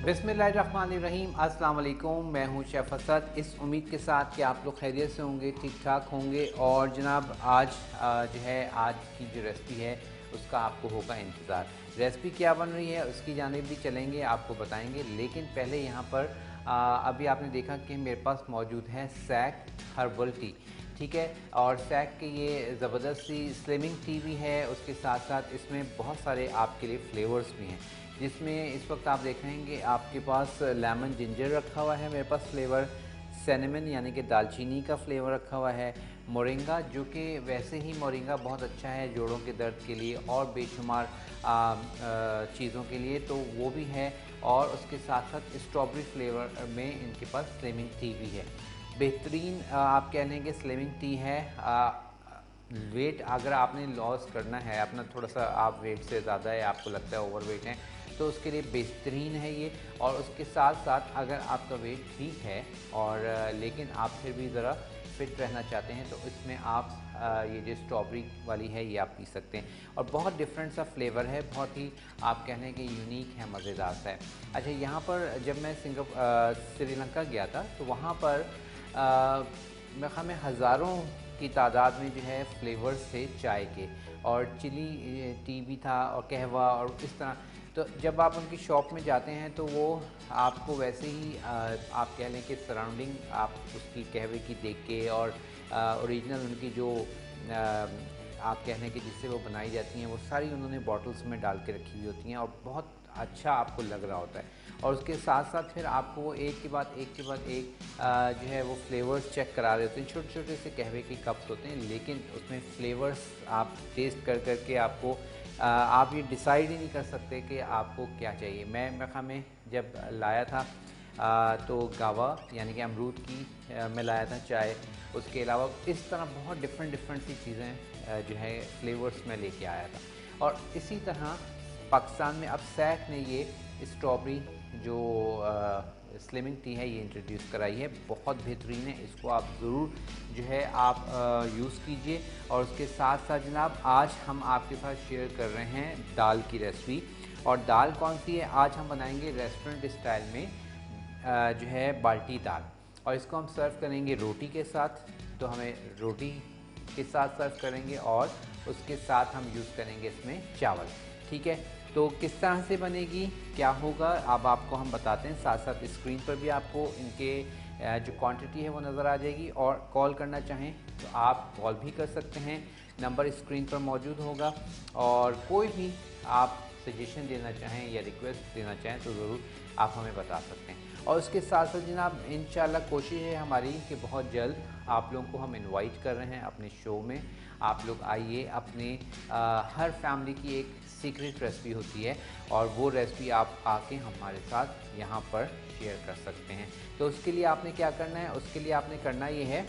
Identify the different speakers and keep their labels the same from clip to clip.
Speaker 1: बिस्मिल्लाहिर्रहमानिर्रहीम, अस्सलाम वालेकुम। मैं हूं शेफ़ असद, इस उम्मीद के साथ कि आप लोग खैरियत से होंगे, ठीक ठाक होंगे। और जनाब आज जो है आज की जो रेसिपी है उसका आपको होगा इंतज़ार। रेसिपी क्या बन रही है उसकी जानिब भी चलेंगे, आपको बताएंगे। लेकिन पहले यहाँ पर अभी आपने देखा कि मेरे पास मौजूद है सैक हर्बल टी, ठीक है। और सैक के ये ज़बरदस्त सी स्लिमिंग टी भी है, उसके साथ साथ इसमें बहुत सारे आपके लिए फ्लेवर्स भी हैं, जिसमें इस वक्त आप देख रहे हैं कि आपके पास लेमन जिंजर रखा हुआ है, मेरे पास फ्लेवर सिनेमन यानी कि दालचीनी का फ्लेवर रखा हुआ है, मोरिंगा जो कि वैसे ही मोरिंगा बहुत अच्छा है जोड़ों के दर्द के लिए और बेशुमार चीज़ों के लिए, तो वो भी है। और उसके साथ साथ स्ट्रॉबेरी फ्लेवर में इनके पास स्लिमिंग टी भी है। बेहतरीन आप कह लेंगे स्लिमिंग टी है। वेट अगर आपने लॉस करना है अपना, थोड़ा सा आप वेट से ज़्यादा है, आपको लगता है ओवर वेट है, तो उसके लिए बेहतरीन है ये। और उसके साथ साथ अगर आपका वेट ठीक है और लेकिन आप फिर भी ज़रा फिट रहना चाहते हैं, तो इसमें आप ये जो स्ट्रॉबेरी वाली है ये आप पी सकते हैं। और बहुत डिफरेंट सा फ्लेवर है, बहुत ही आप कहने के यूनिक है, मज़ेदार सा है। अच्छा, यहाँ पर जब मैं श्रीलंका गया था तो वहाँ पर मेरे ख़्याल में हज़ारों की तादाद में जो है फ्लेवर्स थे चाय के, और चिली टी भी था और कहवा और इस तरह। तो जब आप उनकी शॉप में जाते हैं तो वो आपको वैसे ही आप कह लें कि सराउंडिंग आप उसकी कहवे की देख के और ओरिजिनल उनकी जो आप कह लें कि जिससे वो बनाई जाती हैं वो सारी उन्होंने बॉटल्स में डाल के रखी हुई होती हैं और बहुत अच्छा आपको लग रहा होता है। और उसके साथ साथ फिर आपको वो एक के बाद एक के बाद एक जो है वो फ्लेवर्स चेक करा रहे होते हैं। छोटे छोटे से कहवे के कप्स होते हैं, लेकिन उसमें फ्लेवर्स आप टेस्ट कर कर के आपको आप ये डिसाइड ही नहीं कर सकते कि आपको क्या चाहिए। मैं में जब लाया था तो गावा यानी कि अमरूद की मैं लाया था चाय। उसके अलावा इस तरह बहुत डिफरेंट डिफरेंट सी चीज़ें जो है फ्लेवर्स में लेके आया था। और इसी तरह पाकिस्तान में अब सैक ने ये स्ट्रॉबेरी जो स्लिमिंग टी है ये इंट्रोड्यूस कराई है, बहुत बेहतरीन है। इसको आप ज़रूर जो है आप यूज़ कीजिए। और उसके साथ साथ जनाब आज हम आपके साथ शेयर कर रहे हैं दाल की रेसिपी। और दाल कौन सी है? आज हम बनाएंगे रेस्टोरेंट स्टाइल में जो है बाल्टी दाल, और इसको हम सर्व करेंगे रोटी के साथ। तो हमें रोटी के साथ सर्व करेंगे और उसके साथ हम यूज़ करेंगे इसमें चावल, ठीक है। तो किस तरह से बनेगी, क्या होगा, अब आपको हम बताते हैं। साथ साथ स्क्रीन पर भी आपको इनके जो क्वांटिटी है वो नज़र आ जाएगी। और कॉल करना चाहें तो आप कॉल भी कर सकते हैं, नंबर स्क्रीन पर मौजूद होगा। और कोई भी आप सजेशन देना चाहें या रिक्वेस्ट देना चाहें तो ज़रूर आप हमें बता सकते हैं। और उसके साथ साथ जनाब इंशाल्लाह कोशिश है हमारी कि बहुत जल्द आप लोगों को हम इनवाइट कर रहे हैं अपने शो में। आप लोग आइए, अपने हर फैमिली की एक सीक्रेट रेसिपी होती है और वो रेसिपी आप आके हमारे साथ यहाँ पर शेयर कर सकते हैं। तो उसके लिए आपने क्या करना है? उसके लिए आपने करना ये है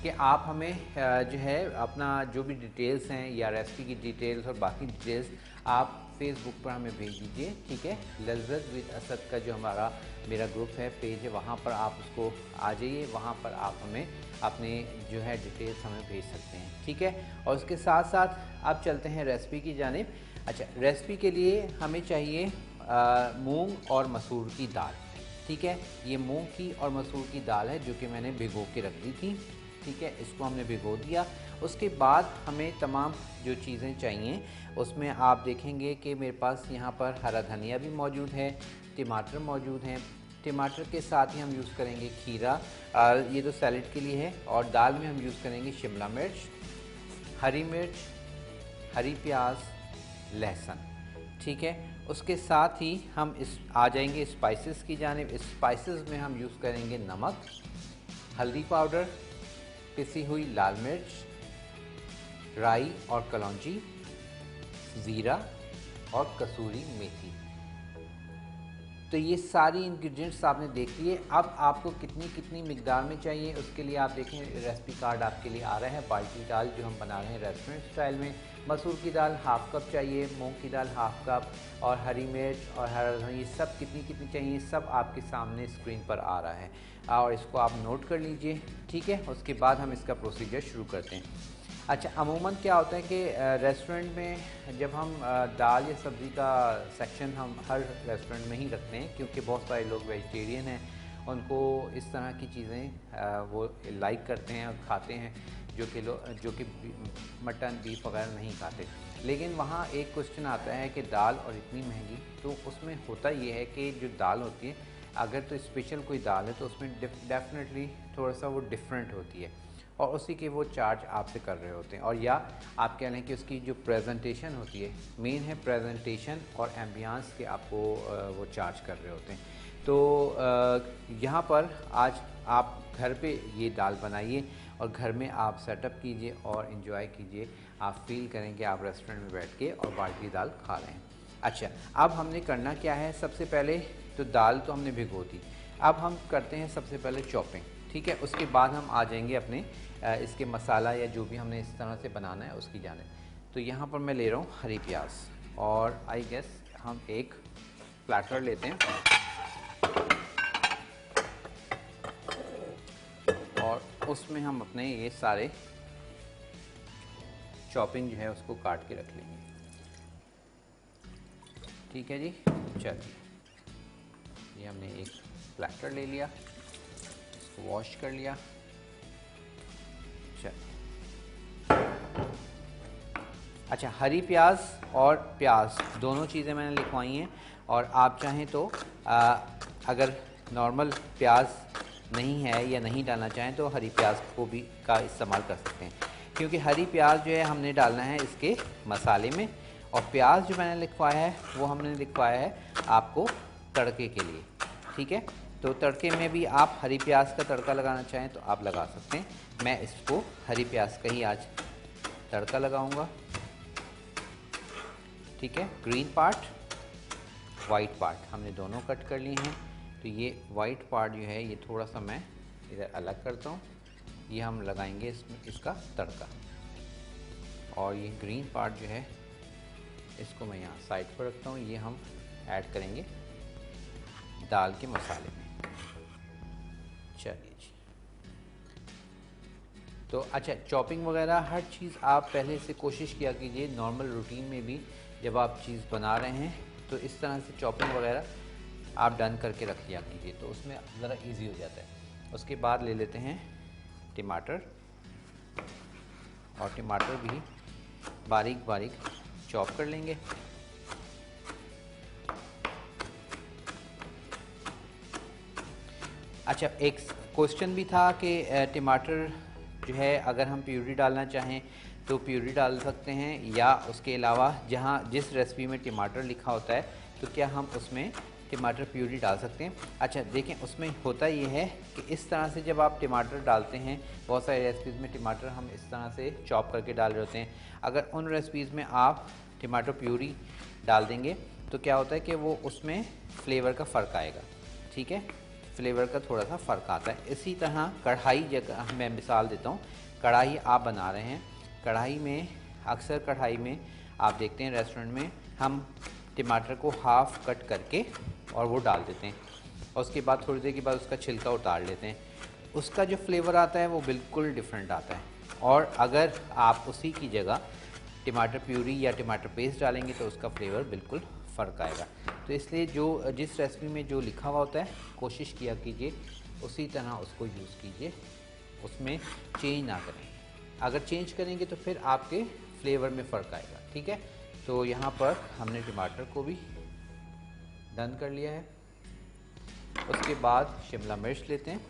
Speaker 1: कि आप हमें जो है अपना जो भी डिटेल्स हैं या रेसिपी की डिटेल्स और बाकी डिटेल्स आप फेसबुक पर हमें भेज दीजिए, ठीक है। लज़्ज़त विद असद का जो मेरा ग्रुप है, पेज है, वहाँ पर आप उसको आ जाइए, वहाँ पर आप हमें अपने जो है डिटेल्स हमें भेज सकते हैं, ठीक है। और उसके साथ साथ अब चलते हैं रेसिपी की जानिब। अच्छा, रेसिपी के लिए हमें चाहिए मूंग और मसूर की दाल, ठीक है। ये मूंग की और मसूर की दाल है जो कि मैंने भिगो के रख दी थी, ठीक है। इसको हमने भिगो दिया। उसके बाद हमें तमाम जो चीज़ें चाहिए उसमें आप देखेंगे कि मेरे पास यहाँ पर हरा धनिया भी मौजूद है, टमाटर मौजूद हैं। टमाटर के साथ ही हम यूज़ करेंगे खीरा, ये तो सैलेड के लिए है। और दाल में हम यूज़ करेंगे शिमला मिर्च, हरी मिर्च, हरी प्याज, लहसुन, ठीक है। उसके साथ ही हम इस आ जाएंगे स्पाइसेस की जानिब। स्पाइसेस में हम यूज़ करेंगे नमक, हल्दी पाउडर, पिसी हुई लाल मिर्च, राई और कलौंजी, ज़ीरा और कसूरी मेथी। तो ये सारी इंग्रेडिएंट्स आपने देख लिए। अब आपको कितनी कितनी मिकदार में चाहिए उसके लिए आप देखें, रेसिपी कार्ड आपके लिए आ रहा है। बाल्टी दाल जो हम बना रहे हैं रेस्टोरेंट स्टाइल में, मसूर की दाल हाफ़ कप चाहिए, मूंग की दाल हाफ़ कप, और हरी मिर्च और हरा धनिया, ये सब कितनी कितनी चाहिए सब आपके सामने स्क्रीन पर आ रहा है। और इसको आप नोट कर लीजिए, ठीक है। उसके बाद हम इसका प्रोसीजर शुरू करते हैं। अच्छा, अमूमन क्या होता है कि रेस्टोरेंट में जब हम दाल या सब्ज़ी का सेक्शन हम हर रेस्टोरेंट में ही रखते हैं, क्योंकि बहुत सारे लोग वेजिटेरियन हैं, उनको इस तरह की चीज़ें वो लाइक करते हैं और खाते हैं, जो कि मटन बीफ वगैरह नहीं खाते। लेकिन वहाँ एक क्वेश्चन आता है कि दाल और इतनी महंगी, तो उसमें होता ये है कि जो दाल होती है, अगर तो स्पेशल कोई दाल है तो उसमें डेफिनेटली थोड़ा सा वो डिफरेंट होती है और उसी के वो चार्ज आपसे कर रहे होते हैं। और या आप कह लें कि उसकी जो प्रेजेंटेशन होती है, मेन है प्रेजेंटेशन और एम्बियंस के आपको वो चार्ज कर रहे होते हैं। तो यहाँ पर आज आप घर पे ये दाल बनाइए और घर में आप सेटअप कीजिए और इन्जॉय कीजिए। आप फील करेंगे आप रेस्टोरेंट में बैठ के और बाटी दाल खा रहे हैं। अच्छा, अब हमने करना क्या है, सबसे पहले तो दाल तो हमने भिगो दी, अब हम करते हैं सबसे पहले चॉपिंग, ठीक है। उसके बाद हम आ जाएंगे अपने इसके मसाला या जो भी हमने इस तरह से बनाना है उसकी जानिब। तो यहाँ पर मैं ले रहा हूँ हरी प्याज और आई गेस हम एक प्लेटर लेते हैं और उसमें हम अपने ये सारे चॉपिंग जो है उसको काट के रख लेंगे। ठीक है जी, चलिए ये हमने एक प्लेटर ले लिया, इसको वॉश कर लिया। अच्छा, हरी प्याज और प्याज दोनों चीज़ें मैंने लिखवाई हैं और आप चाहें तो अगर नॉर्मल प्याज नहीं है या नहीं डालना चाहें तो हरी प्याज को भी का इस्तेमाल कर सकते हैं, क्योंकि हरी प्याज जो है हमने डालना है इसके मसाले में और प्याज जो मैंने लिखवाया है वो हमने लिखवाया है आपको तड़के के लिए। ठीक है, तो तड़के में भी आप हरी प्याज का तड़का लगाना चाहें तो आप लगा सकते हैं। मैं इसको हरी प्याज का ही आज तड़का लगाऊंगा। ठीक है, ग्रीन पार्ट, वाइट पार्ट हमने दोनों कट कर लिए हैं। तो ये वाइट पार्ट जो है ये थोड़ा सा मैं इधर अलग करता हूँ, ये हम लगाएंगे इसमें इसका तड़का। और ये ग्रीन पार्ट जो है इसको मैं यहाँ साइड पर रखता हूँ, ये हम ऐड करेंगे दाल के मसाले में। चलिए जी, तो अच्छा, चॉपिंग वगैरह हर चीज़ आप पहले से कोशिश किया कीजिए, नॉर्मल रूटीन में भी जब आप चीज़ बना रहे हैं तो इस तरह से चॉपिंग वगैरह आप डन करके रख लिया कीजिए, तो उसमें ज़रा इजी हो जाता है। उसके बाद ले लेते हैं टमाटर और टमाटर भी बारीक बारीक चॉप कर लेंगे। अच्छा, एक क्वेश्चन भी था कि टमाटर जो है अगर हम प्यूरी डालना चाहें तो प्यूरी डाल सकते हैं, या उसके अलावा जिस रेसिपी में टमाटर लिखा होता है तो क्या हम उसमें टमाटर प्यूरी डाल सकते हैं। अच्छा देखें, उसमें होता ये है कि इस तरह से जब आप टमाटर डालते हैं, बहुत सारी रेसिपीज़ में टमाटर हम इस तरह से चॉप करके डाल रहे होते हैं, अगर उन रेसिपीज़ में आप टमाटर प्यूरी डाल देंगे तो क्या होता है कि वो उसमें फ्लेवर का फ़र्क आएगा। ठीक है, फ्लेवर का थोड़ा सा फ़र्क आता है। इसी तरह कढ़ाई, जगह मैं मिसाल देता हूँ, कढ़ाई आप बना रहे हैं, कढ़ाई में अक्सर कढ़ाई में आप देखते हैं रेस्टोरेंट में हम टमाटर को हाफ़ कट करके और वो डाल देते हैं और उसके बाद थोड़ी देर के बाद उसका छिलका उतार लेते हैं। उसका जो फ्लेवर आता है वो बिल्कुल डिफरेंट आता है। और अगर आप उसी की जगह टमाटर प्यूरी या टमाटर पेस्ट डालेंगे तो उसका फ्लेवर बिल्कुल फ़र्क आएगा। तो इसलिए जिस रेसिपी में जो लिखा हुआ होता है कोशिश किया कीजिए उसी तरह उसको यूज़ कीजिए, उसमें चेंज ना करें। अगर चेंज करेंगे तो फिर आपके फ्लेवर में फ़र्क आएगा। ठीक है, तो यहाँ पर हमने टमाटर को भी डन कर लिया है। उसके बाद शिमला मिर्च लेते हैं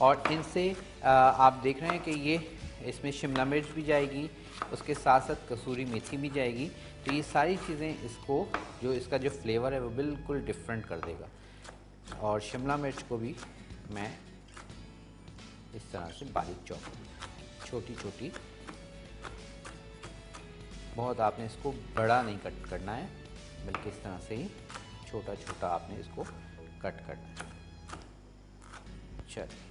Speaker 1: और इनसे आप देख रहे हैं कि ये इसमें शिमला मिर्च भी जाएगी, उसके साथ साथ कसूरी मेथी भी जाएगी। तो ये सारी चीज़ें इसको इसका जो फ्लेवर है वो बिल्कुल डिफरेंट कर देगा। और शिमला मिर्च को भी मैं इस तरह से बारीक चॉप, छोटी छोटी, बहुत आपने इसको बड़ा नहीं कट करना है, बल्कि इस तरह से ही छोटा छोटा आपने इसको कट करना है। चलिए,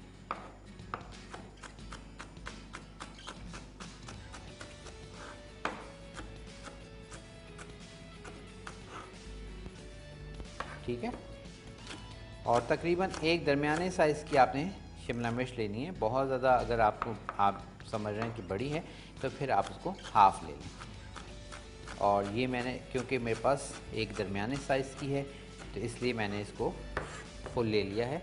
Speaker 1: ठीक है, और तकरीबन एक दरमियाने साइज़ की आपने शिमला मिर्च लेनी है। बहुत ज़्यादा अगर आप समझ रहे हैं कि बड़ी है तो फिर आप उसको हाफ़ ले लें। और ये मैंने, क्योंकि मेरे पास एक दरमियाने साइज़ की है तो इसलिए मैंने इसको फुल ले लिया है।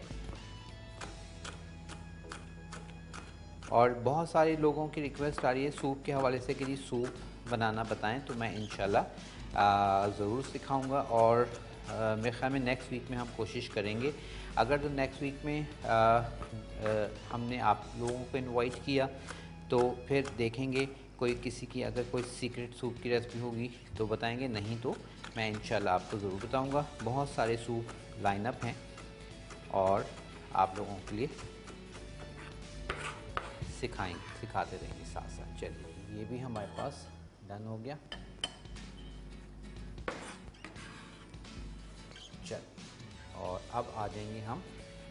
Speaker 1: और बहुत सारे लोगों की रिक्वेस्ट आ रही है सूप के हवाले से कि जी सूप बनाना बताएं, तो मैं इंशाल्लाह ज़रूर सिखाऊंगा। और मेरे ख्याल में नेक्स्ट वीक में हम कोशिश करेंगे। अगर तो नेक्स्ट वीक में हमने आप लोगों को इनवाइट किया तो फिर देखेंगे कोई किसी की अगर कोई सीक्रेट सूप की रेसिपी होगी तो बताएंगे, नहीं तो मैं इंशाल्लाह आपको ज़रूर बताऊंगा। बहुत सारे सूप लाइनअप हैं और आप लोगों के लिए सिखाते रहेंगे साथ साथ। चलिए ये भी हमारे पास डन हो गया। चल, और अब आ जाएंगे हम,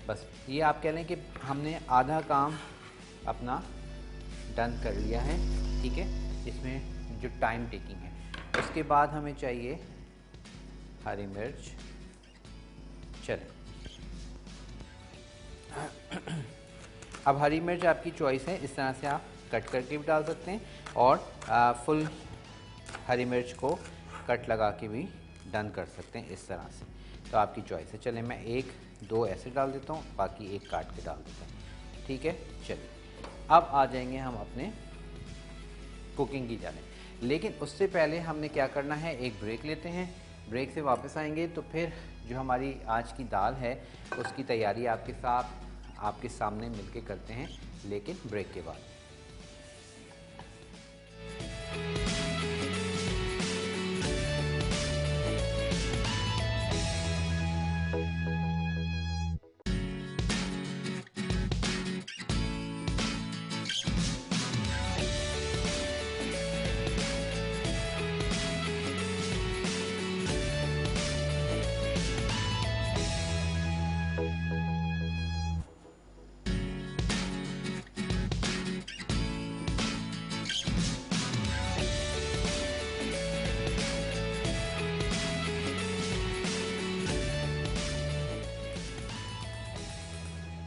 Speaker 1: बस ये आप कह लें कि हमने आधा काम अपना डन कर लिया है, ठीक है। इसमें जो टाइम टेकिंग है, उसके बाद हमें चाहिए हरी मिर्च। चलें अब हरी मिर्च आपकी चॉइस है, इस तरह से आप कट करके भी डाल सकते हैं और फुल हरी मिर्च को कट लगा के भी डन कर सकते हैं इस तरह से, तो आपकी चॉइस है। चलें मैं एक दो ऐसे डाल देता हूँ, बाकी एक काट के डाल देते हैं, ठीक है। चलिए अब आ जाएंगे हम अपने कुकिंग की जाने, लेकिन उससे पहले हमने क्या करना है, एक ब्रेक लेते हैं। ब्रेक से वापस आएंगे तो फिर जो हमारी आज की दाल है उसकी तैयारी आपके सामने मिलके करते हैं, लेकिन ब्रेक के बाद।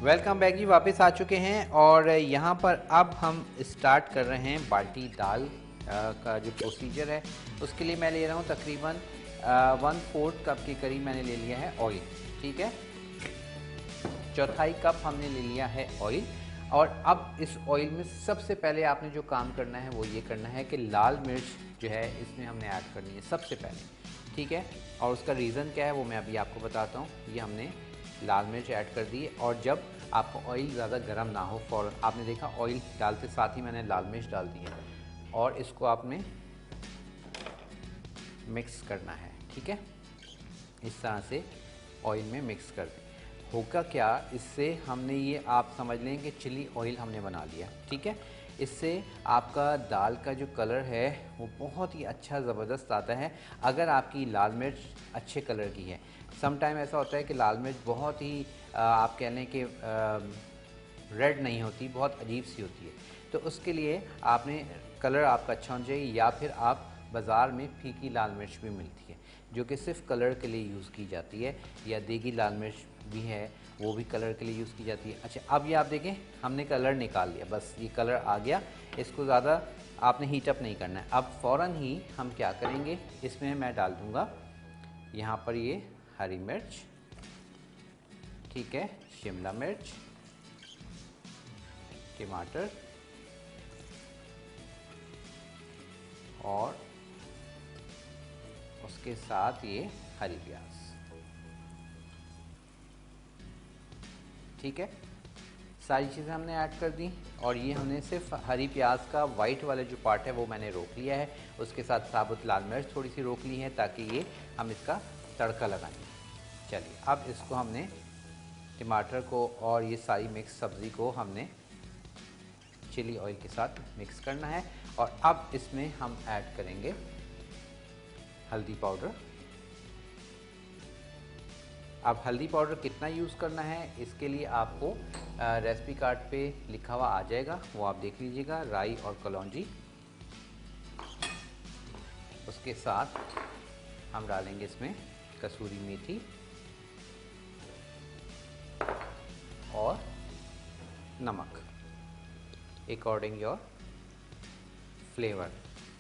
Speaker 1: वेलकम बैक जी, वापस आ चुके हैं और यहाँ पर अब हम स्टार्ट कर रहे हैं बाल्टी दाल का जो प्रोसीजर है। उसके लिए मैं ले रहा हूँ तकरीबन 1/4 कप के करीब मैंने ले लिया है ऑयल, ठीक है। चौथाई कप हमने ले लिया है ऑयल। और अब इस ऑयल में सबसे पहले आपने जो काम करना है वो ये करना है कि लाल मिर्च जो है इसमें हमने ऐड करनी है सबसे पहले, ठीक है। और उसका रीज़न क्या है वो मैं अभी आपको बताता हूँ। ये हमने लाल मिर्च ऐड कर दी है और जब आपको ऑयल ज़्यादा गर्म ना हो, फ़ौरन आपने देखा ऑयल डालते साथ ही मैंने लाल मिर्च डाल दी है और इसको आपने मिक्स करना है, ठीक है। इस तरह से ऑयल में मिक्स कर दें। होगा क्या, इससे हमने ये आप समझ लें कि चिली ऑयल हमने बना लिया, ठीक है। इससे आपका दाल का जो कलर है वो बहुत ही अच्छा ज़बरदस्त आता है अगर आपकी लाल मिर्च अच्छे कलर की है। सम टाइम ऐसा होता है कि लाल मिर्च बहुत ही आप कह लें कि रेड नहीं होती, बहुत अजीब सी होती है, तो उसके लिए आपने कलर आपका अच्छा होना चाहिए। या फिर आप बाज़ार में फीकी लाल मिर्च भी मिलती है जो कि सिर्फ कलर के लिए यूज़ की जाती है, या देगी लाल मिर्च भी है वो भी कलर के लिए यूज़ की जाती है। अच्छा, अब ये आप देखें हमने कलर निकाल लिया, बस ये कलर आ गया, इसको ज़्यादा आपने हीट अप नहीं करना है। अब फ़ौरन ही हम क्या करेंगे, इसमें मैं डाल दूँगा यहाँ पर ये हरी मिर्च, ठीक है, शिमला मिर्च, टमाटर और उसके साथ ये हरी प्याज, ठीक है। सारी चीज़ें हमने ऐड कर दी और ये हमने सिर्फ हरी प्याज का वाइट वाला जो पार्ट है वो मैंने रोक लिया है, उसके साथ साबुत लाल मिर्च थोड़ी सी रोक ली है ताकि ये हम इसका तड़का लगाएंगे। चलिए अब इसको हमने टमाटर को और ये सारी मिक्स सब्ज़ी को हमने चिली ऑयल के साथ मिक्स करना है। और अब इसमें हम ऐड करेंगे हल्दी पाउडर। अब हल्दी पाउडर कितना यूज़ करना है इसके लिए आपको रेसिपी कार्ड पे लिखा हुआ आ जाएगा, वो आप देख लीजिएगा। राई और कलौंजी, उसके साथ हम डालेंगे इसमें कसूरी मेथी और नमक अकॉर्डिंग योर फ्लेवर।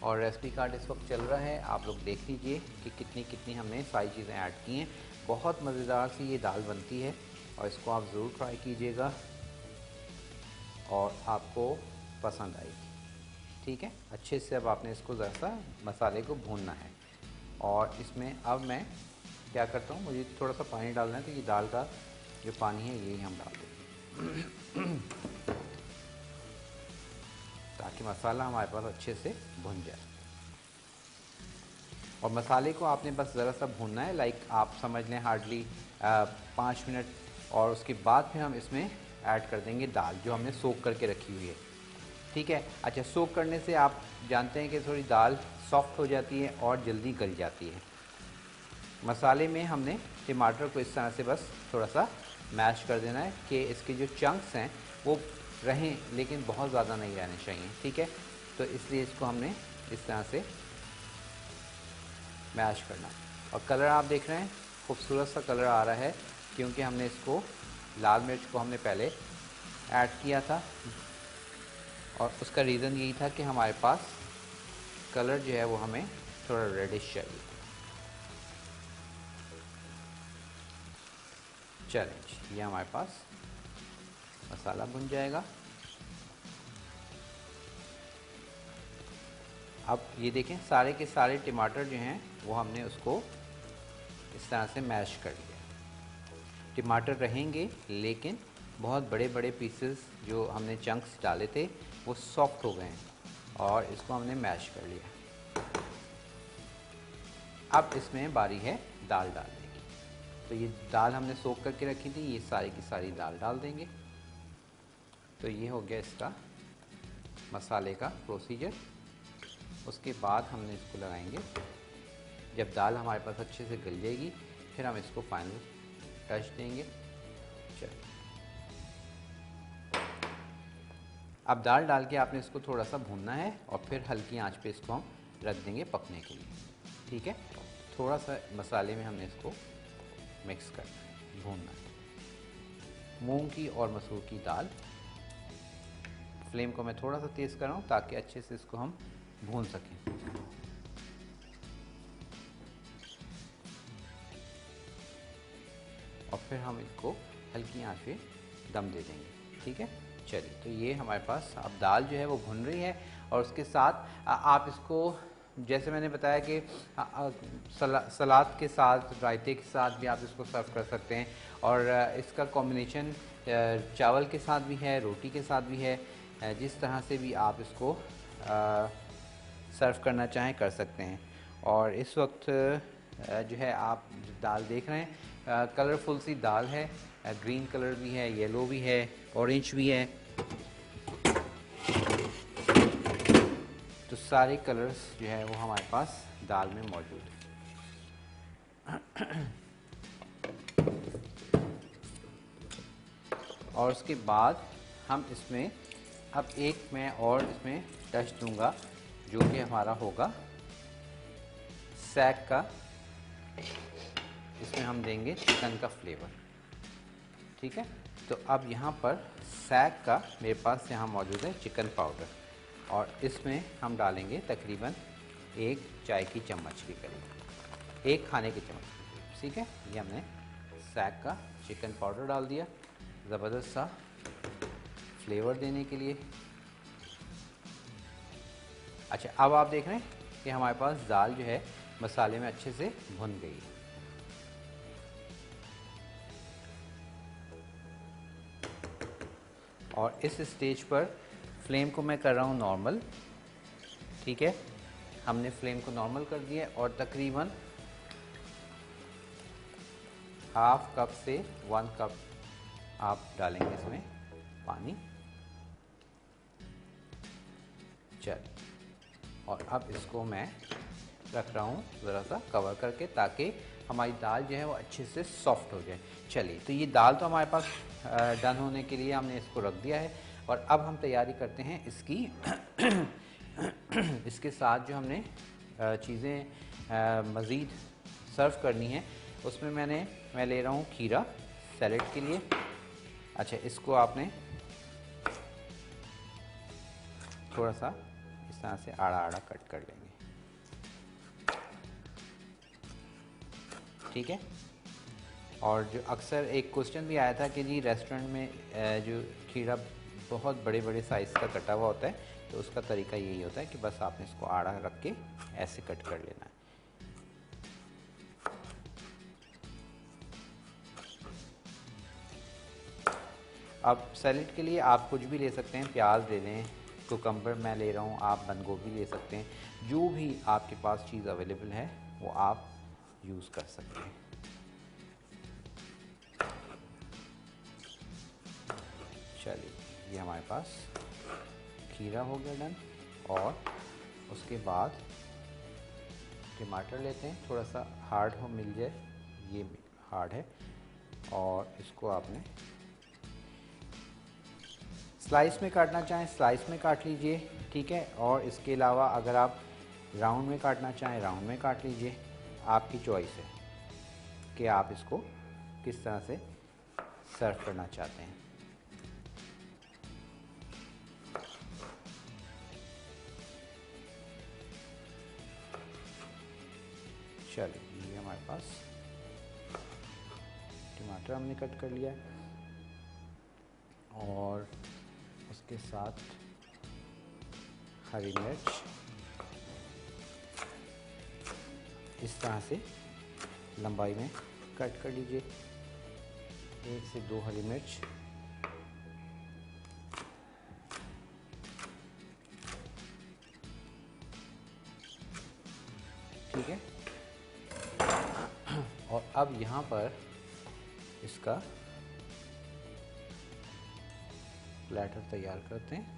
Speaker 1: और रेसिपी कार्ड इस वक्त चल रहा है, आप लोग देख लीजिए कि कितनी कितनी हमने सारी चीज़ें ऐड की हैं। बहुत मज़ेदार सी ये दाल बनती है और इसको आप ज़रूर ट्राई कीजिएगा और आपको पसंद आएगी। ठीक है, अच्छे से अब आपने इसको ज़रा सा मसाले को भूनना है। और इसमें अब मैं क्या करता हूँ, मुझे थोड़ा सा पानी डालना है, तो ये दाल का जो पानी है यही हम डाल देंगे ताकि मसाला हमारे पास अच्छे से भुन जाए। और मसाले को आपने बस ज़रा सा भूनना है, लाइक आप समझ लें हार्डली 5 मिनट। और उसके बाद फिर हम इसमें ऐड कर देंगे दाल जो हमने सोक करके रखी हुई है। ठीक है, अच्छा, सोक करने से आप जानते हैं कि थोड़ी दाल सॉफ्ट हो जाती है और जल्दी गल जाती है। मसाले में हमने टमाटर को इस तरह से बस थोड़ा सा मैश कर देना है कि इसके जो चंक्स हैं वो रहें, लेकिन बहुत ज़्यादा नहीं रहने चाहिए। ठीक है, तो इसलिए इसको हमने इस तरह से मैश करना। और कलर आप देख रहे हैं, खूबसूरत सा कलर आ रहा है, क्योंकि हमने इसको लाल मिर्च को हमने पहले ऐड किया था और उसका रीज़न यही था कि हमारे पास कलर जो है वो हमें थोड़ा रेडिश चाहिए। चलें, ये हमारे पास मसाला भुन जाएगा। अब ये देखें, सारे के सारे टमाटर जो हैं वो हमने उसको इस तरह से मैश कर लिया। टमाटर रहेंगे, लेकिन बहुत बड़े बड़े पीसेस जो हमने चंक्स डाले थे वो सॉफ्ट हो गए हैं और इसको हमने मैश कर लिया। अब इसमें बारी है दाल डालने की। तो ये दाल हमने सोख करके रखी थी, ये सारी की सारी दाल डाल देंगे। तो ये हो गया इसका मसाले का प्रोसीजर। उसके बाद हमने इसको लगाएंगे, जब दाल हमारे पास अच्छे से गल जाएगी फिर हम इसको फाइनल टच देंगे। चलिए, अब दाल डाल के आपने इसको थोड़ा सा भूनना है और फिर हल्की आंच पे इसको हम रख देंगे पकने के लिए। ठीक है, थोड़ा सा मसाले में हमने इसको मिक्स करना है, भूनना है। मूंग की और मसूर की दाल। फ्लेम को मैं थोड़ा सा तेज़ कर रहा हूँ ताकि अच्छे से इसको हम भून सकें। और फिर हम इसको हल्की आंच पे दम दे देंगे। ठीक है, चलिए, तो ये हमारे पास अब दाल जो है वो भुन रही है। और उसके साथ आप इसको, जैसे मैंने बताया कि सलाद के साथ, रायते के साथ भी आप इसको सर्व कर सकते हैं। और इसका कॉम्बिनेशन चावल के साथ भी है, रोटी के साथ भी है, जिस तरह से भी आप इसको सर्व करना चाहें कर सकते हैं। और इस वक्त जो है आप दाल देख रहे हैं, कलरफुल सी दाल है, ग्रीन कलर भी है, येलो भी है, ऑरेंज भी है। तो सारे कलर्स जो है वो हमारे पास दाल में मौजूद है। और उसके बाद हम इसमें अब एक मैं और इसमें टच दूंगा, जो कि हमारा होगा सैग का। इसमें हम देंगे चिकन का फ्लेवर। ठीक है, तो अब यहाँ पर सैग का मेरे पास यहाँ मौजूद है चिकन पाउडर, और इसमें हम डालेंगे तकरीबन 1 चाय की चम्मच के करीब, 1 खाने की चम्मच। ठीक है, ये हमने सैग का चिकन पाउडर डाल दिया ज़बरदस्त सा फ्लेवर देने के लिए। अच्छा, अब आप देख रहे हैं कि हमारे पास दाल जो है मसाले में अच्छे से भुन गई है। और इस स्टेज पर फ्लेम को मैं कर रहा हूँ नॉर्मल। ठीक है, हमने फ्लेम को नॉर्मल कर दिया और तकरीबन हाफ कप से 1 कप आप डालेंगे इसमें पानी। चल, और अब इसको मैं रख रहा हूँ ज़रा सा कवर करके, ताकि हमारी दाल जो है वो अच्छे से सॉफ्ट हो जाए। चलिए, तो ये दाल तो हमारे पास डन होने के लिए हमने इसको रख दिया है। और अब हम तैयारी करते हैं इसकी इसके साथ जो हमने चीज़ें मज़ीद सर्व करनी है, उसमें मैं ले रहा हूँ खीरा सैलेड के लिए। अच्छा, इसको आपने थोड़ा सा इस इस तरह से आड़ा आड़ा कट कर लेंगे। ठीक है। और जो अक्सर एक क्वेश्चन भी आया था कि जी रेस्टोरेंट में जो खीरा बहुत बड़े बड़े साइज़ का कटा हुआ होता है, तो उसका तरीका यही होता है कि बस आपने इसको आड़ा रख के ऐसे कट कर लेना है। अब सैलेड के लिए आप कुछ भी ले सकते हैं, प्याज ले लें, कुकम्बर मैं ले रहा हूँ, आप बंद गोभी ले सकते हैं, जो भी आपके पास चीज़ अवेलेबल है वो आप यूज़ कर सकते हैं। चलिए, ये हमारे पास खीरा हो गया डन। और उसके बाद टमाटर लेते हैं, थोड़ा सा हार्ड हो मिल जाए, ये हार्ड है, और इसको आपने स्लाइस में काटना चाहें स्लाइस में काट लीजिए। ठीक है। और इसके अलावा अगर आप राउंड में काटना चाहें राउंड में काट लीजिए, आपकी चॉइस है कि आप इसको किस तरह से सर्व करना चाहते हैं। चलिए, ये हमारे पास टमाटर हमने कट कर लिया है, और उसके साथ हरी मिर्च इस तरह से लंबाई में कट कर लीजिए, 1 से 2 हरी मिर्च। ठीक है। और अब यहाँ पर इसका प्लेटर तैयार करते हैं।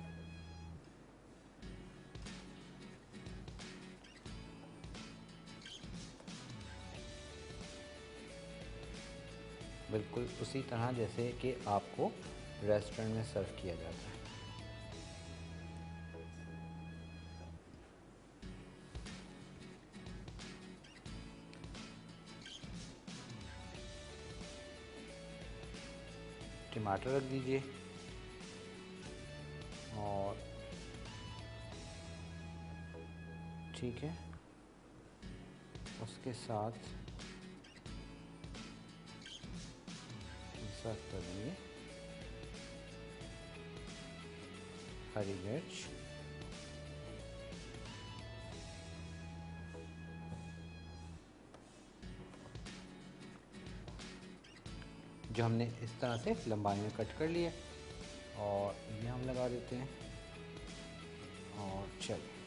Speaker 1: बिल्कुल उसी तरह जैसे कि आपको रेस्टोरेंट में सर्व किया जाता है। टमाटर रख दीजिए, और ठीक है, उसके साथ सर्व कर देंगे हरी मिर्च, जो हमने इस तरह से लंबाई में कट कर लिया, और ये हम लगा देते हैं। और चलिए,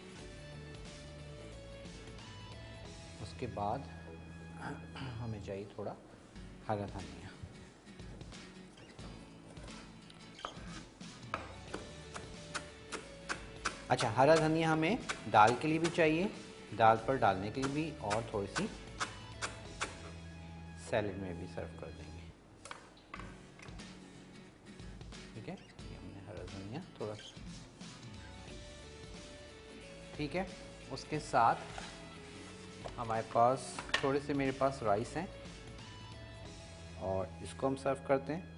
Speaker 1: उसके बाद हमें चाहिए थोड़ा हरा धनिया। अच्छा, हरा धनिया हमें दाल के लिए भी चाहिए, दाल पर डालने के लिए भी, और थोड़ी सी सैलेड में भी सर्व कर देंगे। ठीक है, ये हमने हरा धनिया थोड़ा सा। ठीक है। उसके साथ हमारे पास थोड़े से मेरे पास राइस हैं, और इसको हम सर्व करते हैं।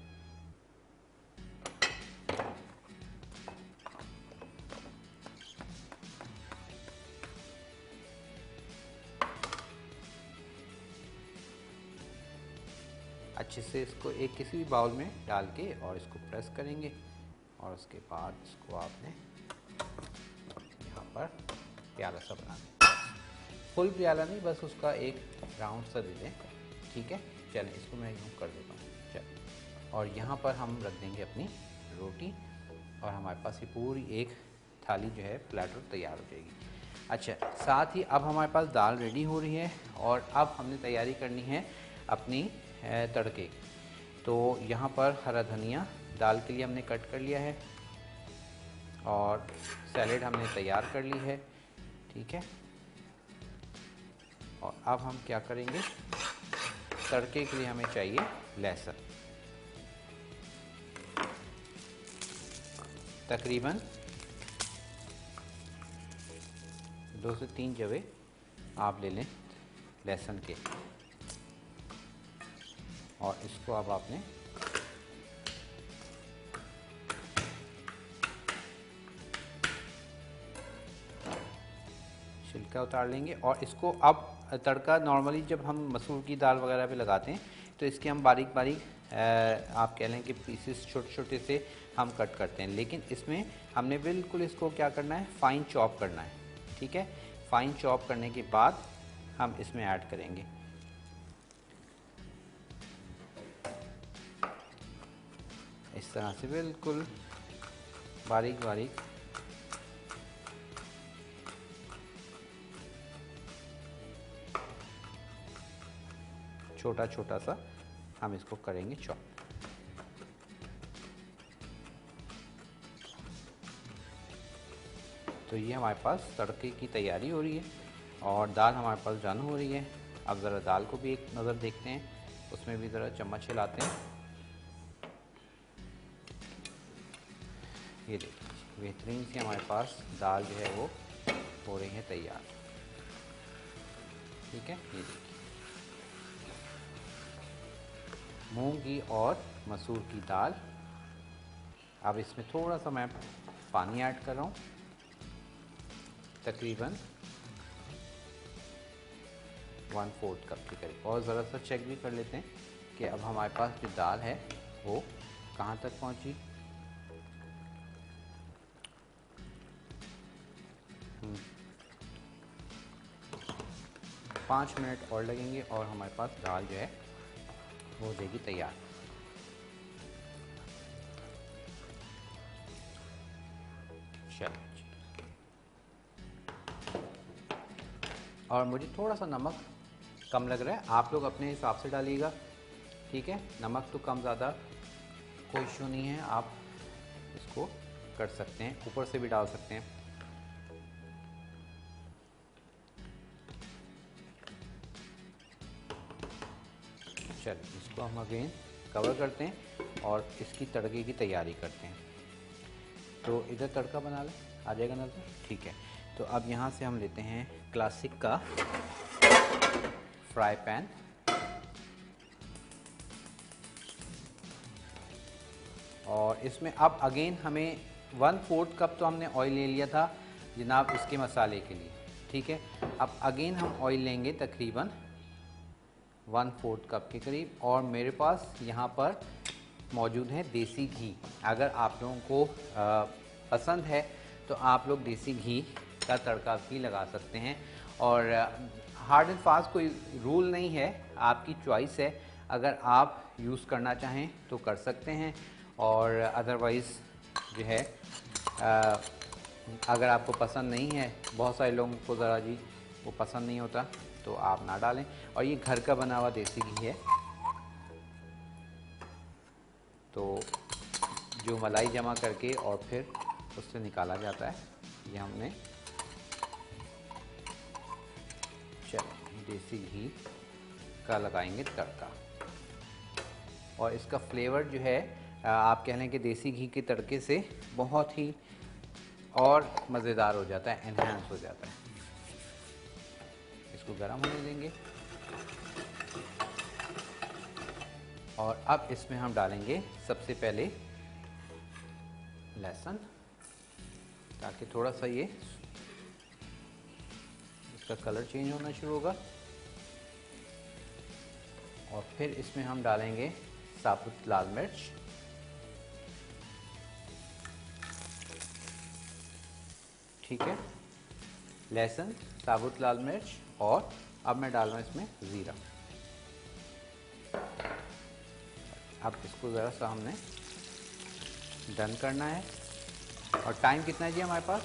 Speaker 1: अच्छे से इसको एक किसी भी बाउल में डाल के और इसको प्रेस करेंगे, और उसके बाद इसको आपने यहाँ पर प्याला सा बना दें। फुल प्याला नहीं, बस उसका एक राउंड सा दे दें। ठीक है। चलें, इसको मैं यूँ कर देता हूँ। चल, और यहाँ पर हम रख देंगे अपनी रोटी, और हमारे पास ये पूरी एक थाली जो है प्लेटर तैयार हो जाएगी। अच्छा, साथ ही अब हमारे पास दाल रेडी हो रही है, और अब हमने तैयारी करनी है अपनी तड़के। तो यहाँ पर हरा धनिया दाल के लिए हमने कट कर लिया है, और सैलेड हमने तैयार कर ली है। ठीक है। और अब हम क्या करेंगे, तड़के के लिए हमें चाहिए लहसुन, तकरीबन 2 से 3 जवे आप ले लें लहसुन के, और इसको अब आपने तड़का उतार लेंगे। और इसको अब तड़का नॉर्मली जब हम मसूर की दाल वगैरह पे लगाते हैं तो इसके हम बारीक बारीक आप कह लें कि पीसेस छोटे छोटे से हम कट करते हैं, लेकिन इसमें हमने बिल्कुल इसको क्या करना है, फ़ाइन चॉप करना है। ठीक है, फ़ाइन चॉप करने के बाद हम इसमें ऐड करेंगे। इस तरह से बिल्कुल बारीक बारीक छोटा छोटा सा हम इसको करेंगे चॉप। तो ये हमारे पास तड़के की तैयारी हो रही है और दाल हमारे पास डन हो रही है। अब ज़रा दाल को भी एक नज़र देखते हैं, उसमें भी ज़रा चम्मच हिलाते हैं। ये देखिए बेहतरीन सी हमारे पास दाल जो है वो हो रही है तैयार। ठीक है, ये देखिए मूंग की और मसूर की दाल। अब इसमें थोड़ा सा मैं पानी ऐड कर रहा हूँ, तकरीबन 1/4 कप के करीब। और ज़रा सा चेक भी कर लेते हैं कि अब हमारे पास जो दाल है वो कहाँ तक पहुँची। 5 मिनट और लगेंगे और हमारे पास दाल जो है वो हो जाएगी तैयार। चलो, और मुझे थोड़ा सा नमक कम लग रहा है, आप लोग अपने हिसाब से डालिएगा। ठीक है, नमक तो कम ज़्यादा कोई इशू नहीं है, आप इसको कर सकते हैं, ऊपर से भी डाल सकते हैं। चलिए इसको हम अगेन कवर करते हैं और इसकी तड़के की तैयारी करते हैं। तो इधर तड़का बना लें, आ जाएगा नज़र। ठीक है, तो अब यहाँ से हम लेते हैं क्लासिक का फ्राई पैन। और इसमें अब अगेन हमें 1/4 कप तो हमने ऑयल ले लिया था जनाब इसके मसाले के लिए। ठीक है, अब अगेन हम ऑयल लेंगे तकरीबन 1/4 कप के करीब। और मेरे पास यहाँ पर मौजूद है देसी घी। अगर आप लोगों को पसंद है तो आप लोग देसी घी का तड़का भी लगा सकते हैं। और हार्ड एंड फास्ट कोई रूल नहीं है, आपकी चॉइस है। अगर आप यूज़ करना चाहें तो कर सकते हैं, और अदरवाइज़ जो है अगर आपको पसंद नहीं है, बहुत सारे लोगों को ज़रा जी वो पसंद नहीं होता, तो आप ना डालें। और ये घर का बना हुआ देसी घी है, तो जो मलाई जमा करके और फिर उससे निकाला जाता है। ये हमने चलिए देसी घी का लगाएंगे तड़का। और इसका फ्लेवर जो है आप कह लें कि देसी घी के तड़के से बहुत ही और मज़ेदार हो जाता है, एनहांस हो जाता है। इसको गर्म होने देंगे और अब इसमें हम डालेंगे सबसे पहले लहसुन, ताकि थोड़ा सा ये इसका कलर चेंज होना शुरू होगा। और फिर इसमें हम डालेंगे साबुत लाल मिर्च, ठीक है, लहसुन, साबुत लाल मिर्च, और अब मैं डाल रहा हूँ इसमें ज़ीरा। अब इसको ज़रा सा हमने डन करना है। और टाइम कितना है जी हमारे पास,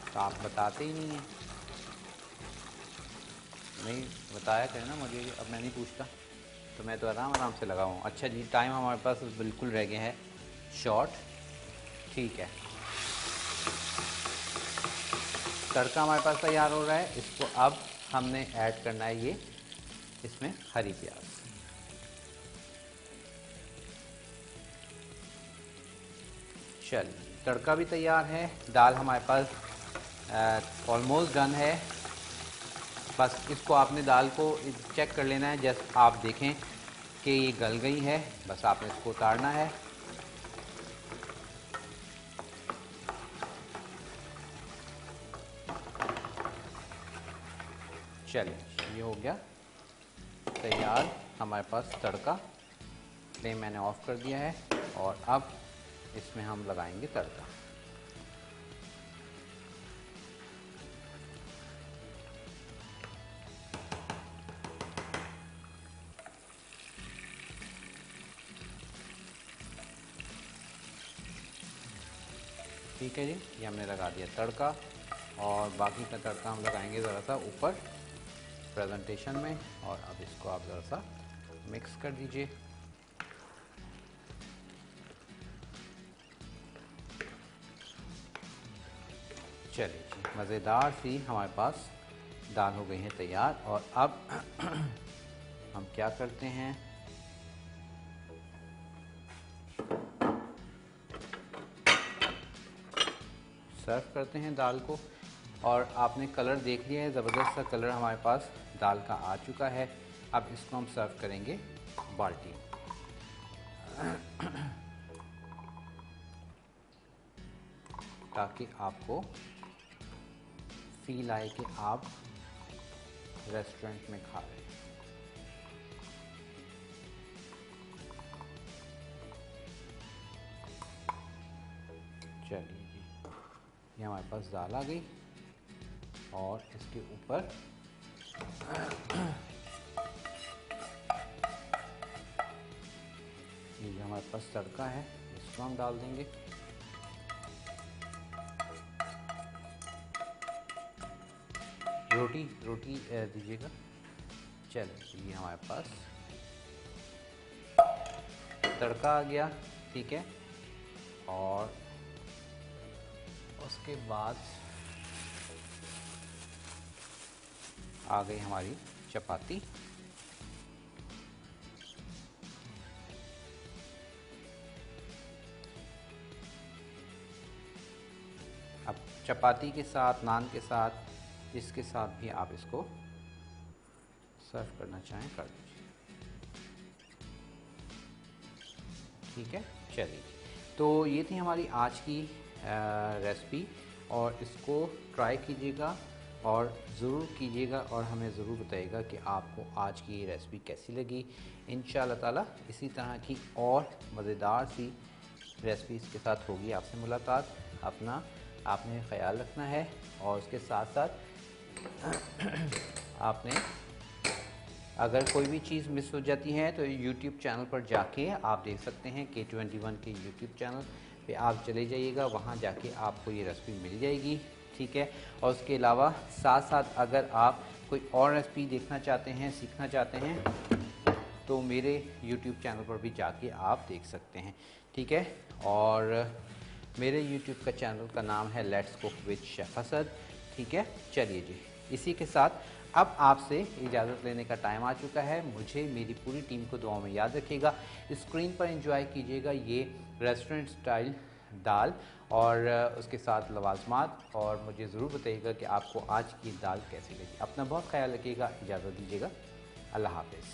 Speaker 1: तो आप बताते ही नहीं हैं। नहीं बताया करें ना मुझे, अब मैं नहीं पूछता, तो मैं तो आराम से लगा हूँ। अच्छा जी, टाइम हमारे पास बिल्कुल रह गए हैं शॉर्ट। ठीक है, तड़का हमारे पास तैयार हो रहा है। इसको अब हमने ऐड करना है ये इसमें हरी प्याज। चलिए तड़का भी तैयार है, दाल हमारे पास ऑलमोस्ट डन है। बस इसको आपने दाल को चेक कर लेना है, जस्ट आप देखें कि ये गल गई है, बस आपने इसको उतारना है। चलिए ये हो गया तैयार हमारे पास तड़का। फ्लेम मैंने ऑफ कर दिया है और अब इसमें हम लगाएंगे तड़का। ठीक है जी, ये हमने लगा दिया तड़का और बाकी का तड़का हम लगाएंगे ज़रा सा ऊपर प्रेजेंटेशन में। और अब इसको आप ज़रा सा मिक्स कर दीजिए। चलिए जी, मज़ेदार सी हमारे पास दाल हो गई है तैयार। और अब हम क्या करते हैं, सर्व करते हैं दाल को। और आपने कलर देख लिया है, ज़बरदस्त सा कलर हमारे पास दाल का आ चुका है। अब इसको हम सर्व करेंगे बाल्टी में। ताकि आपको फील आए कि आप रेस्टोरेंट में खा रहे हैं। चलिए जी, ये हमारे पास दाल आ गई और इसके ऊपर ये जो हमारे पास तड़का है इसको हम डाल देंगे। रोटी दीजिएगा। चलिए, ये हमारे पास तड़का आ गया, ठीक है। और उसके बाद आ गई हमारी चपाती। अब चपाती के साथ, नान के साथ, जिसके साथ भी आप इसको सर्व करना चाहें कर दीजिए, ठीक है। चलिए, तो ये थी हमारी आज की रेसिपी और इसको ट्राई कीजिएगा और ज़रूर कीजिएगा और हमें ज़रूर बताइएगा कि आपको आज की ये रेसिपी कैसी लगी। इंशाअल्लाह ताला इसी तरह की और मज़ेदार सी रेसिपीज़ के साथ होगी आपसे मुलाकात। अपना आपने ख्याल रखना है और उसके साथ साथ आपने अगर कोई भी चीज़ मिस हो जाती है तो YouTube चैनल पर जाके आप देख सकते हैं। K21 के YouTube चैनल पे आप चले जाइएगा, वहाँ जाके आपको ये रेसिपी मिल जाएगी, ठीक है। और उसके अलावा साथ साथ अगर आप कोई और रेसिपी देखना चाहते हैं, सीखना चाहते हैं, तो मेरे YouTube चैनल पर भी जाके आप देख सकते हैं, ठीक है। और मेरे YouTube का चैनल का नाम है let's cook with chef Asad, ठीक है। चलिए जी, इसी के साथ अब आपसे इजाज़त लेने का टाइम आ चुका है। मुझे मेरी पूरी टीम को दुआ में याद रखिएगा। स्क्रीन पर एंजॉय कीजिएगा ये रेस्टोरेंट स्टाइल दाल और उसके साथ लवाजमात, और मुझे ज़रूर बताइएगा कि आपको आज की दाल कैसी लगी। अपना बहुत ख्याल रखिएगा, इजाज़त दीजिएगा, अल्लाह हाफ़िज़।